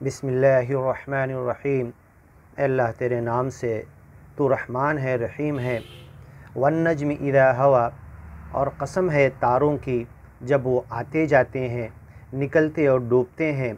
बिस्मिल्लाहिर्रहमानिर्रहीम। अल्लाह तेरे नाम से, तू रहमान है रहीम है। वन्नज्मि इज़ा हवा, और कसम है तारों की जब वो आते जाते हैं, निकलते और डूबते हैं।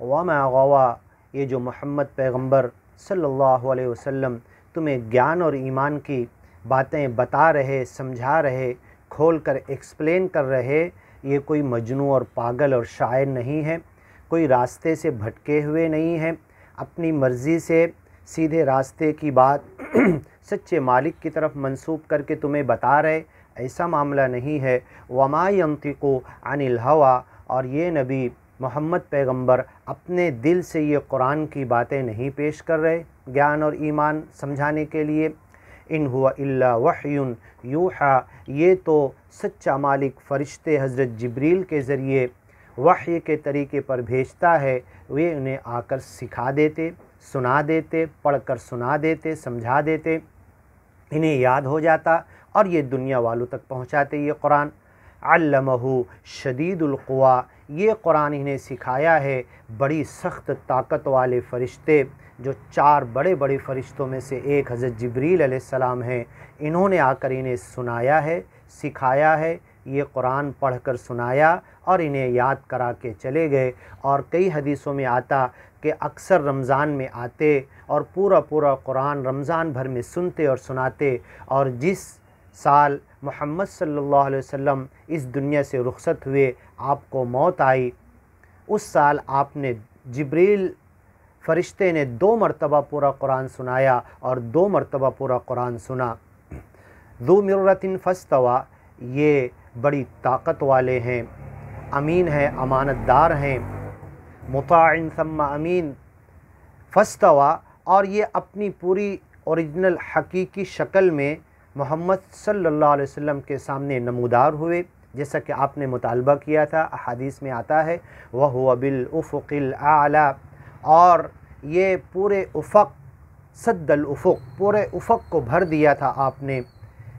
व मा गवा, ये जो मोहम्मद पैगंबर सल्लल्लाहु अलैहि वसल्लम तुम्हें ज्ञान और ईमान की बातें बता रहे, समझा रहे, खोल कर एक्सप्लेन कर रहे, ये कोई मजनू और पागल और शायर नहीं है, कोई रास्ते से भटके हुए नहीं है, अपनी मर्ज़ी से सीधे रास्ते की बात सच्चे मालिक की तरफ मंसूब करके तुम्हें बता रहे, ऐसा मामला नहीं है। वमा यंतिकु अनिल हवा, और ये नबी मोहम्मद पैगंबर अपने दिल से ये कुरान की बातें नहीं पेश कर रहे ज्ञान और ईमान समझाने के लिए। इन हुआ इल्ला वह्युन यूहा, ये तो सच्चा मालिक फ़रिश्ते हज़रत जिब्रील के ज़रिए वह्य के तरीके पर भेजता है। वे उन्हें आकर सिखा देते, सुना देते, पढ़कर सुना देते, समझा देते, इन्हें याद हो जाता और ये दुनिया वालों तक पहुँचाते ये कुरान। अल्लमहु शदीदुल क़ुवा, ये कुरान इन्हें सिखाया है बड़ी सख्त ताकत वाले फ़रिश्ते, जो चार बड़े बड़े फ़रिश्तों में से एक हज़रत जिब्रील अलैहिस्सलाम हैं। इन्होंने आकर इन्हें सुनाया है, सिखाया है, ये कुरान पढ़कर सुनाया और इन्हें याद करा के चले गए। और कई हदीसों में आता कि अक्सर रमज़ान में आते और पूरा पूरा कुरान रमज़ान भर में सुनते और सुनाते। और जिस साल मोहम्मद सल्लल्लाहु अलैहि वसल्लम इस दुनिया से रुखसत हुए, आपको मौत आई, उस साल आपने जिब्रील फ़रिश्ते ने 2 मरतबा पूरा कुरान सुनाया और 2 मरतबा पूरा कुरान सुना। ज़ू मिर्रतिन फ़स्तवा, ये बड़ी ताकत वाले हैं, अमीन हैं, अमानतदार हैं। मुताइन सम्मा अमीन फ़स्तवा, और ये अपनी पूरी ओरिजिनल हकीकी शक्ल में मोहम्मद सल्लल्लाहु अलैहि वसल्लम के सामने नमूदार हुए, जैसा कि आपने मुतालबा किया था। अहादीस में आता है वह हुवा बिल उफ़ुक़िल आला, और ये पूरे उफ़क़ सद्दल उफ़ुक़, पूरे उफ़क़ को भर दिया था आपने।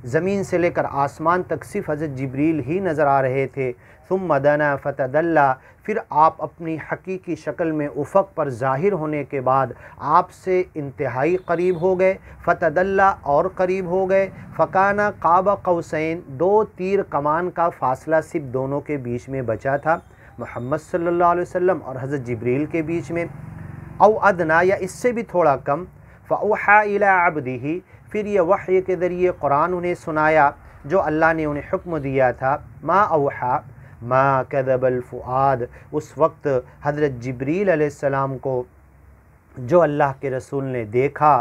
ज़मीन से लेकर आसमान तक सिर्फ़ हज़रत जिब्रील ही नज़र आ रहे थे। सुम्मा दना फ़तदल्ला, फिर आप अपनी हकीकी शक्ल में उफ़क़ पर ज़ाहिर होने के बाद आपसे इंतहाई करीब हो गए। फ़तदल्ला, और करीब हो गए। फ़काना क़ाब क़ौसैन, 2 तीर कमान का फ़ासला सिर्फ दोनों के बीच में बचा था, मोहम्मद सल्लल्लाहु अलैहि वसल्लम और हज़रत जिब्रील के बीच में। औ अदना, या इससे भी थोड़ा कम। फ़अौहा इला अब्दिही, फिर ये वह्य के ज़रिए कुरान उन्हें सुनाया जो अल्लाह ने उन्हें हुक्म दिया था। मा औहा मा कज़बल फ़ुआद, उस वक्त हज़रत जिब्रील अलैहिस्सलाम को जो अल्लाह के रसूल ने देखा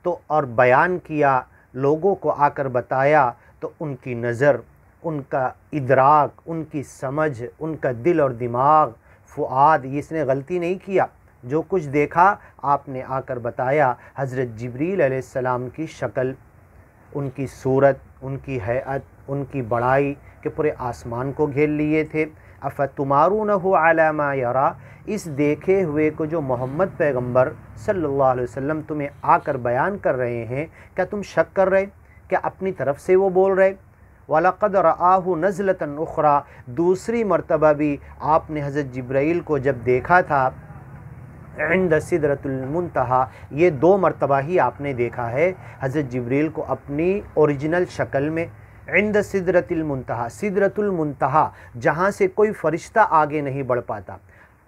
तो और बयान किया, लोगों को आकर बताया, तो उनकी नज़र, उनका इदराक, उनकी समझ, उनका दिल और दिमाग, फ़ुआद, इसने गलती नहीं किया। जो कुछ देखा आपने आकर बताया। हज़रत जिब्रील अलैहिस्सलाम की शक्ल, उनकी सूरत, उनकी हैअत, उनकी बड़ाई के पूरे आसमान को घेर लिए थे। अफ़तुमारूनहु अला मा यरा, इस देखे हुए को जो मोहम्मद पैगंबर सल्लल्लाहु अलैहि वसल्लम तुम्हें आकर बयान कर रहे हैं, क्या तुम शक कर रहे? क्या अपनी तरफ से वो बोल रहे? वलक़द रआहु नज़लतन उख़रा, दूसरी मरतबा भी आपने हज़रत जिब्राईल को जब देखा था इंद सिदरतुल मुंतहा, ये 2 मरतबा ही आपने देखा है हज़रत जिब्रील को अपनी ओरिजिनल शक्ल में। इंद सिदरतुल मुंतहा, सिदरतुल मुंतहा जहाँ से कोई फ़रिश्ता आगे नहीं बढ़ पाता।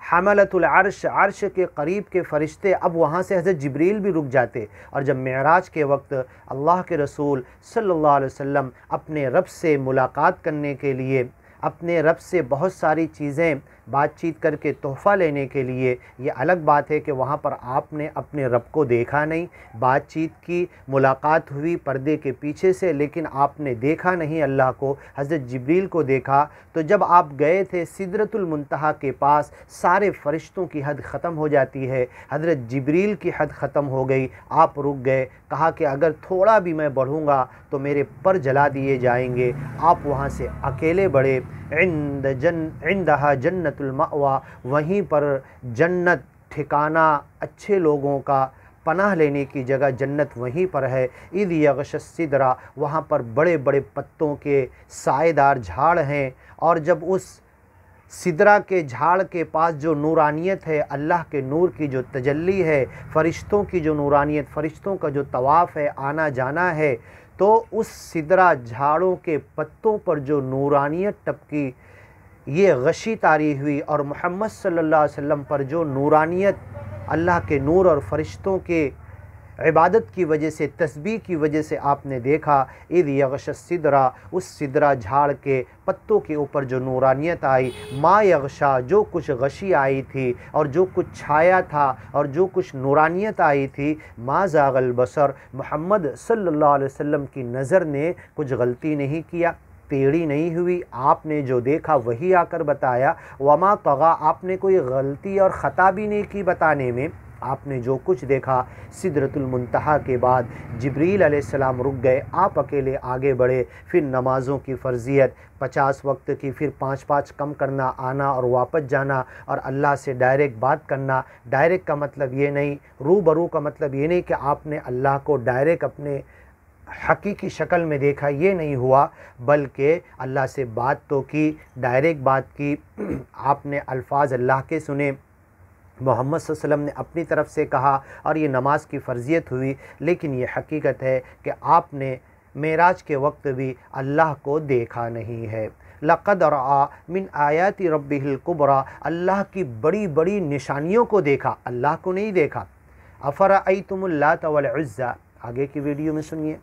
हमलतुल अर्श, अर्श के करीब के फ़रिश्ते अब वहाँ से हज़रत जिब्रील भी रुक जाते। और जब मेराज के वक्त अल्लाह के रसूल सल्लल्लाहु अलैहि वसल्लम अपने रब से मुलाकात करने के लिए, अपने रब से बहुत सारी चीज़ें बातचीत करके तोहफ़ा लेने के लिए, ये अलग बात है कि वहाँ पर आपने अपने रब को देखा नहीं, बातचीत की, मुलाकात हुई पर्दे के पीछे से, लेकिन आपने देखा नहीं अल्लाह को, हज़रत जिब्रील को देखा। तो जब आप गए थे सिदरतुल मुंतहा के पास, सारे फ़रिश्तों की हद ख़त्म हो जाती है, हज़रत जिब्रील की हद ख़त्म हो गई, आप रुक गए। कहा कि अगर थोड़ा भी मैं बढ़ूँगा तो मेरे पर जला दिए जाएंगे। आप वहाँ से अकेले बढ़े। इंदहा जन्नतुल मअवा, वहीं पर जन्नत ठिकाना, अच्छे लोगों का पनाह लेने की जगह जन्नत वहीं पर है। इद यग़श सिदरा, वहाँ पर बड़े बड़े पत्तों के साएदार झाड़ हैं। और जब उस सिदरा के झाड़ के पास जो नूरानियत है, अल्लाह के नूर की जो तजल्ली है, फ़रिश्तों की जो नूरानियत, फ़रिश्तों का जो तवाफ़ है, आना जाना है, तो उस सिदरा झाड़ों के पत्तों पर जो नूरानियत टपकी, ये गशी तारी हुई। और मोहम्मद सल्लल्लाहु अलैहि वसल्लम पर जो नूरानियत अल्लाह के नूर और फ़रिश्तों के इबादत की वजह से, तस्बीह की वजह से आपने देखा, इद यगश सिदरा, उस सिदरा झाड़ के पत्तों के ऊपर जो नूरानियत आई, मा यगशा, जो कुछ गशी आई थी और जो कुछ छाया था और जो कुछ नूरानियत आई थी, मा ज़ागल बसर, मोहम्मद सल्लल्लाहु अलैहि वसल्लम की नज़र ने कुछ गलती नहीं किया, टेढ़ी नहीं हुई। आपने जो देखा वही आकर बताया। वमा तगा, आपने कोई गलती और ख़ता भी नहीं की बताने में। आपने जो कुछ देखा, सिदरतुल मुंतहा के बाद जिब्रील अलैहिस्सलाम रुक गए, आप अकेले आगे बढ़े। फिर नमाज़ों की फ़र्ज़ियत 50 वक्त की, फिर 5-5 कम करना, आना और वापस जाना, और अल्लाह से डायरेक्ट बात करना। डायरेक्ट का मतलब ये नहीं, रूबरू का मतलब ये नहीं कि आपने अल्लाह को डायरेक्ट अपने हकीकी शक्ल में देखा, ये नहीं हुआ, बल्कि अल्लाह से बात तो की, डायरेक्ट बात की। आपने अल्फाज अल्लाह के सुने, मोहम्मद सल्लल्लाहु अलैहि वसल्लम ने अपनी तरफ से कहा, और ये नमाज की फ़र्ज़ियत हुई। लेकिन ये हकीकत है कि आपने मेराज के वक्त भी अल्लाह को देखा नहीं है। लक़द रआ मिन आयाति रब्बिहिल कुबरा, अल्लाह की बड़ी बड़ी निशानियों को देखा, अल्लाह को नहीं देखा। अफ़रअयतुमुल लात वल उज़्ज़ा, आगे की वीडियो में सुनिए।